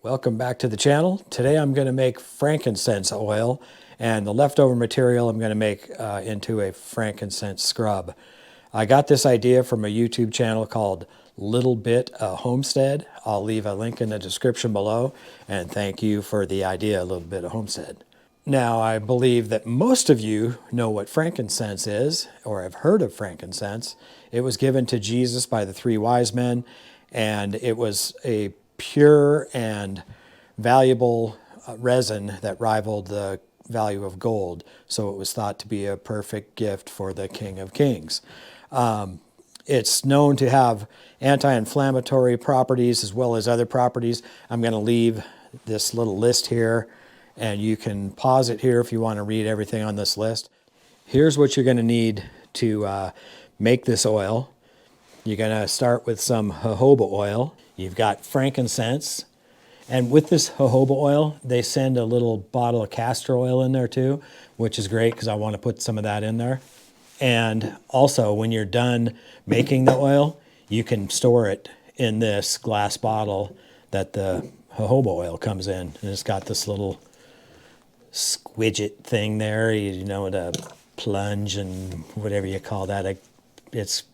Welcome back to the channel. Today I'm going to make frankincense oil, and the leftover material I'm going to make into a frankincense scrub. I got this idea from a YouTube channel called Little Bit Homestead. I'll leave a link in the description below, and thank you for the idea, Little Bit of Homestead. Now, I believe that most of you know what frankincense is, or have heard of frankincense. It was given to Jesus by the three wise men, and it was a pure and valuable resin that rivaled the value of gold. So it was thought to be a perfect gift for the King of Kings. It's known to have anti-inflammatory properties as well as other properties. I'm going to leave this little list here, and you can pause it here if you want to read everything on this list. Here's what you're going to need to make this oil. You're going to start with some jojoba oil. You've got frankincense. And with this jojoba oil, they send a little bottle of castor oil in there too, which is great because I want to put some of that in there. And also, when you're done making the oil, you can store it in this glass bottle that the jojoba oil comes in. And it's got this little squidget thing there, you know, to plunge and whatever you call that. It's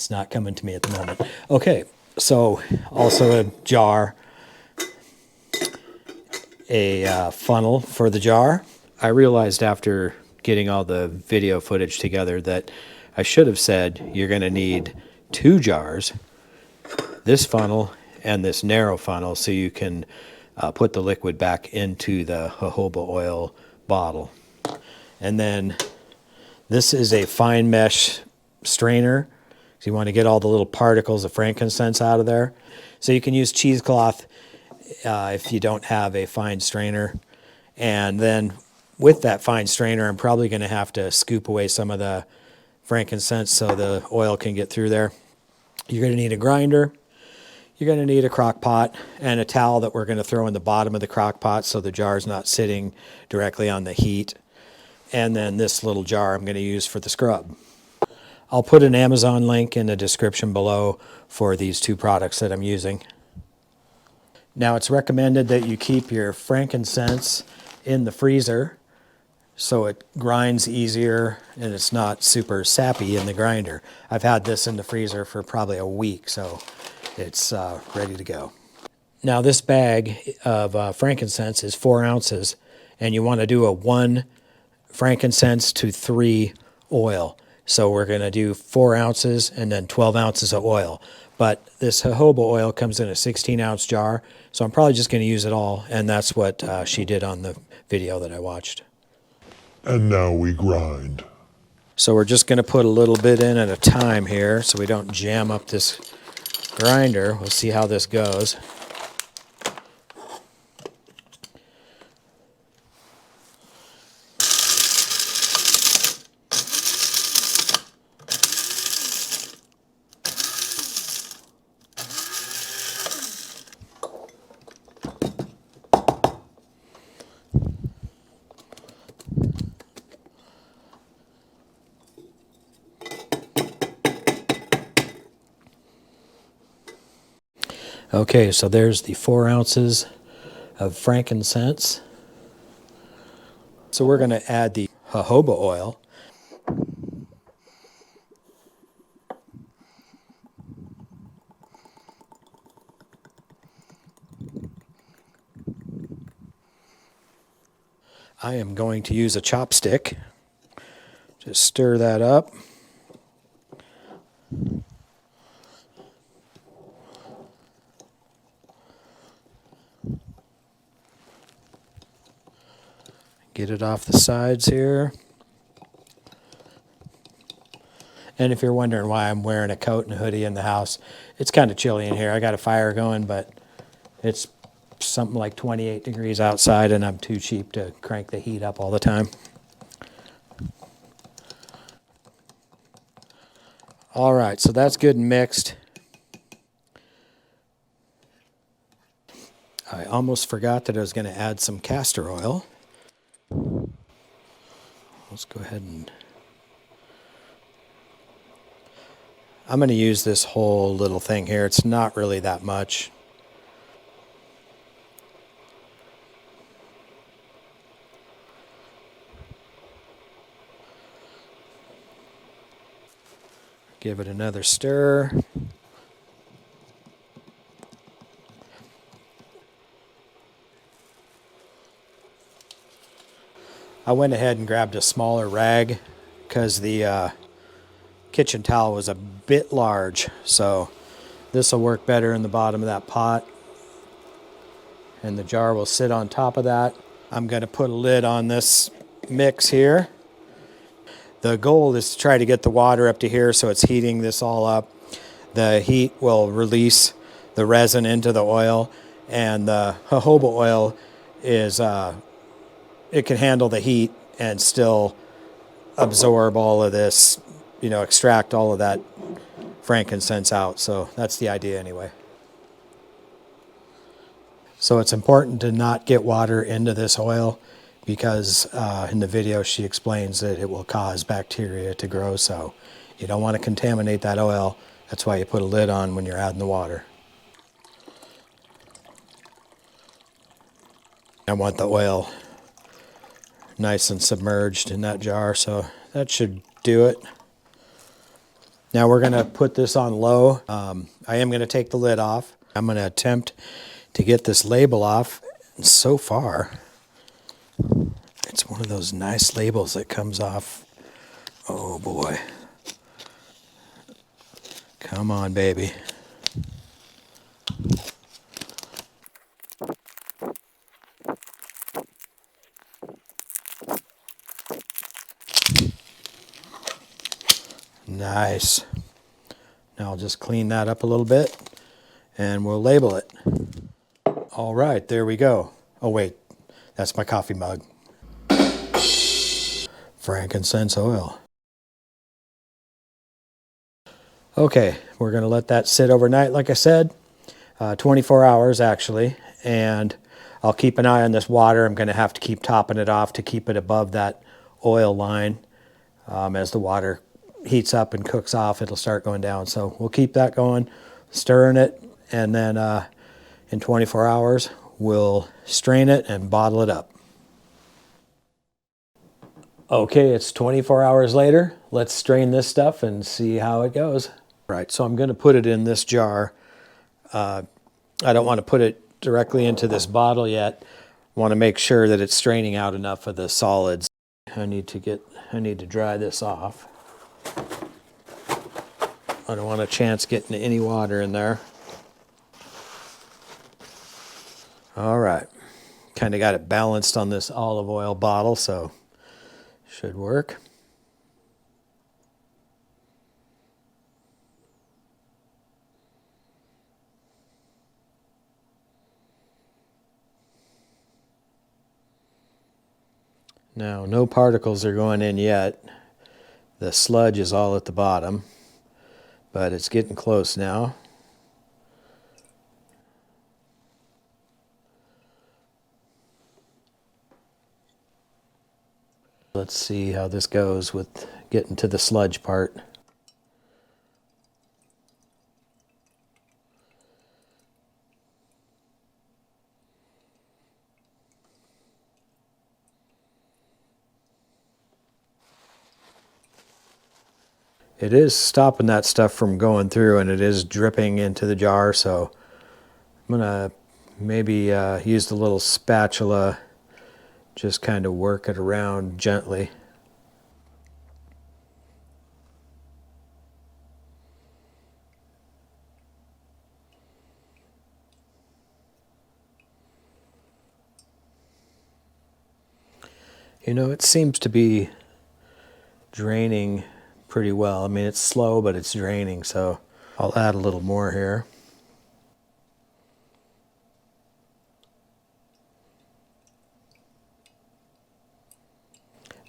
not coming to me at the moment. Okay, so also a jar, a funnel for the jar. I realized after getting all the video footage together that I should have said you're going to need 2 jars, this funnel and this narrow funnel, so you can put the liquid back into the jojoba oil bottle. And then this is a fine mesh strainer. So you want to get all the little particles of frankincense out of there. So you can use cheesecloth if you don't have a fine strainer. And then with that fine strainer, I'm probably going to have to scoop away some of the frankincense so the oil can get through there. You're going to need a grinder. You're going to need a crock pot and a towel that we're going to throw in the bottom of the crock pot so the jar is not sitting directly on the heat. And then this little jar I'm going to use for the scrub. I'll put an Amazon link in the description below for these 2 products that I'm using. Now, it's recommended that you keep your frankincense in the freezer so it grinds easier and it's not super sappy in the grinder. I've had this in the freezer for probably a week, so it's ready to go. Now, this bag of frankincense is 4 ounces, and you want to do a 1 frankincense to 3 oil. So we're going to do 4 ounces and then 12 ounces of oil. But this jojoba oil comes in a 16-ounce jar, so I'm probably just going to use it all, and that's what she did on the video that I watched. And now we grind. So we're just going to put a little bit in at a time here so we don't jam up this grinder. We'll see how this goes. Okay, so there's the 4 ounces of frankincense. So we're going to add the jojoba oil. I am going to use a chopstick. Just stir that up. Get it off the sides here. And if you're wondering why I'm wearing a coat and a hoodie in the house, it's kind of chilly in here. I got a fire going, but it's something like 28 degrees outside, and I'm too cheap to crank the heat up all the time. All right, so that's good and mixed. I almost forgot that I was going to add some castor oil. Let's go ahead and... I'm going to use this whole little thing here. It's not really that much. Give it another stir. I went ahead and grabbed a smaller rag because the kitchen towel was a bit large, so this will work better in the bottom of that pot, and the jar will sit on top of that. I'm going to put a lid on this mix here. The goal is to try to get the water up to here so it's heating this all up. The heat will release the resin into the oil, and the jojoba oil is it can handle the heat and still absorb all of this, extract all of that frankincense out. So that's the idea anyway. So it's important to not get water into this oil because in the video she explains that it will cause bacteria to grow. So you don't want to contaminate that oil. That's why you put a lid on when you're adding the water. I want the oil nice and submerged in that jar, so that should do it. Now we're going to put this on low. I am going to take the lid off. I'm going to attempt to get this label off. And so far, it's one of those nice labels that comes off. Oh boy. Come on, baby. Nice. Now I'll just clean that up a little bit and we'll label it. All right, there we go. Oh wait, that's my coffee mug. Frankincense oil. Okay, we're going to let that sit overnight, like I said, 24 hours actually, and I'll keep an eye on this water. I'm going to have to keep topping it off to keep it above that oil line. As the water heats up and cooks off, it'll start going down. So we'll keep that going, stirring it, and then in 24 hours, we'll strain it and bottle it up. Okay, it's 24 hours later. Let's strain this stuff and see how it goes. Right, so I'm going to put it in this jar. I don't want to put it directly into this bottle yet. I want to make sure that it's straining out enough of the solids. I need to dry this off. I don't want a chance getting any water in there. All right, kind of got it balanced on this olive oil bottle, so should work. Now, no particles are going in yet. The sludge is all at the bottom, but it's getting close now. Let's see how this goes with getting to the sludge part. It is stopping that stuff from going through, and it is dripping into the jar, so I'm gonna maybe use the little spatula, just kind of work it around gently. It seems to be draining pretty well. I mean, it's slow, but it's draining, so I'll add a little more here.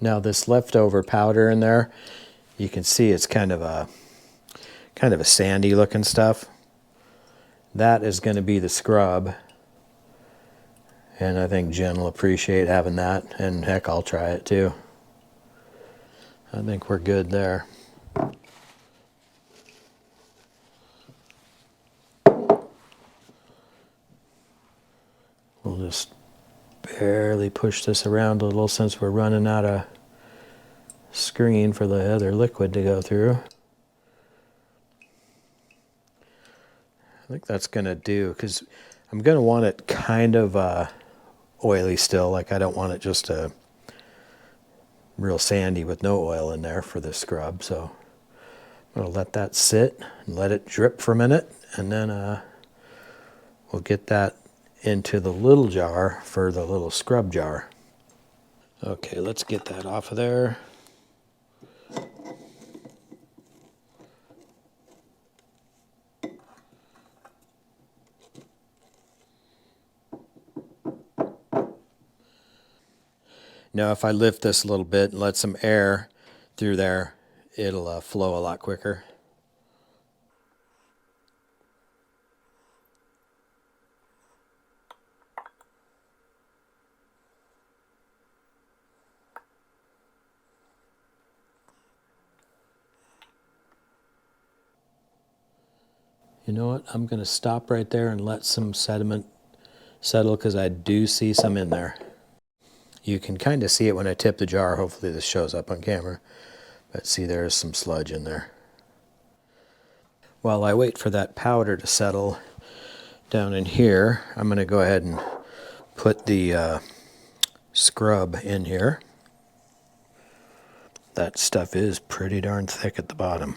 Now this leftover powder in there, you can see it's kind of a sandy looking stuff. That is going to be the scrub, and I think Jen will appreciate having that, and heck, I'll try it too. I think we're good there. We'll just barely push this around a little since we're running out of screen for the other liquid to go through. think that's going to do, because I'm going to want it kind of oily still. Like I don't want it just real sandy with no oil in there for this scrub. So I'm going to let that sit and let it drip for a minute, and then we'll get that into the little jar for the little scrub jar. Okay, let's get that off of there. Now if I lift this a little bit and let some air through there, it'll flow a lot quicker. You know what? I'm going to stop right there and let some sediment settle, because I do see some in there. You can kind of see it when I tip the jar. Hopefully this shows up on camera. But see, there's some sludge in there. While I wait for that powder to settle down in here, I'm going to go ahead and put the scrub in here. That stuff is pretty darn thick at the bottom.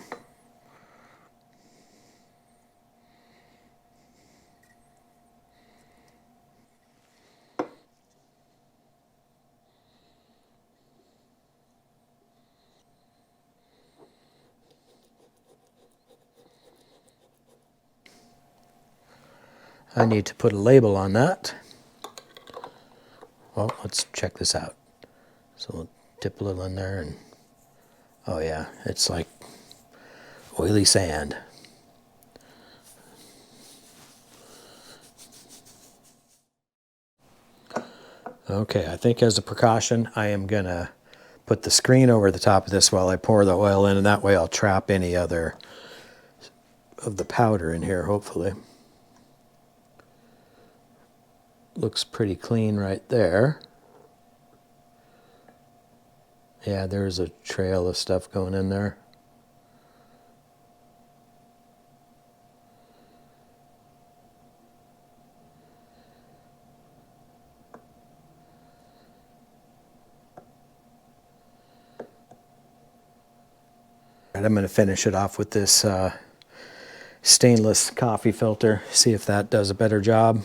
I need to put a label on that. Well, let's check this out. So we'll dip a little in there, and oh yeah, it's like oily sand. Okay, I think as a precaution, I am gonna put the screen over the top of this while I pour the oil in, and that way I'll trap any other of the powder in here, hopefully. Looks pretty clean right there. Yeah, there's a trail of stuff going in there. I'm going to finish it off with this stainless coffee filter, see if that does a better job.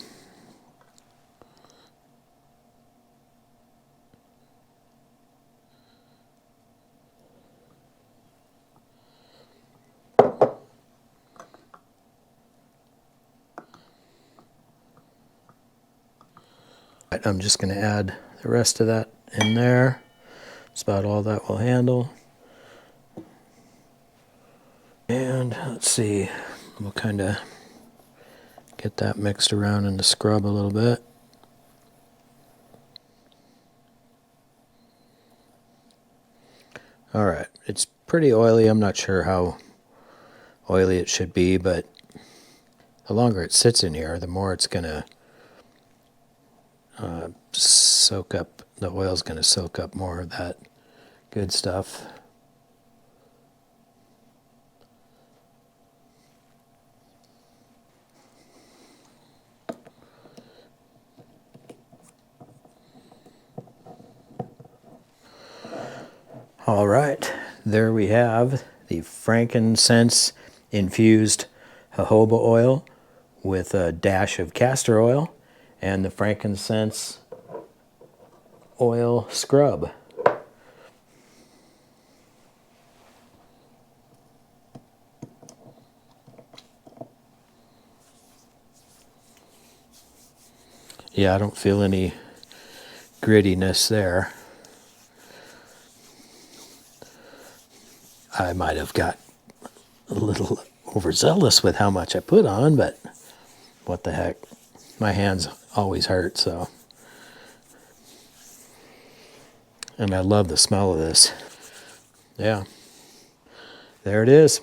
I'm just going to add the rest of that in there. That's about all that will handle. And let's see, we'll kind of get that mixed around in the scrub a little bit. All right, it's pretty oily. I'm not sure how oily it should be, but the longer it sits in here, the more it's going to soak up, the oil's going to soak up more of that good stuff. All right, there we have the Frankincense infused jojoba oil with a dash of castor oil and the frankincense oil scrub. Yeah, I don't feel any grittiness there. I might have got a little overzealous with how much I put on, but what the heck. My hands always hurt, so. And I love the smell of this. Yeah, there it is.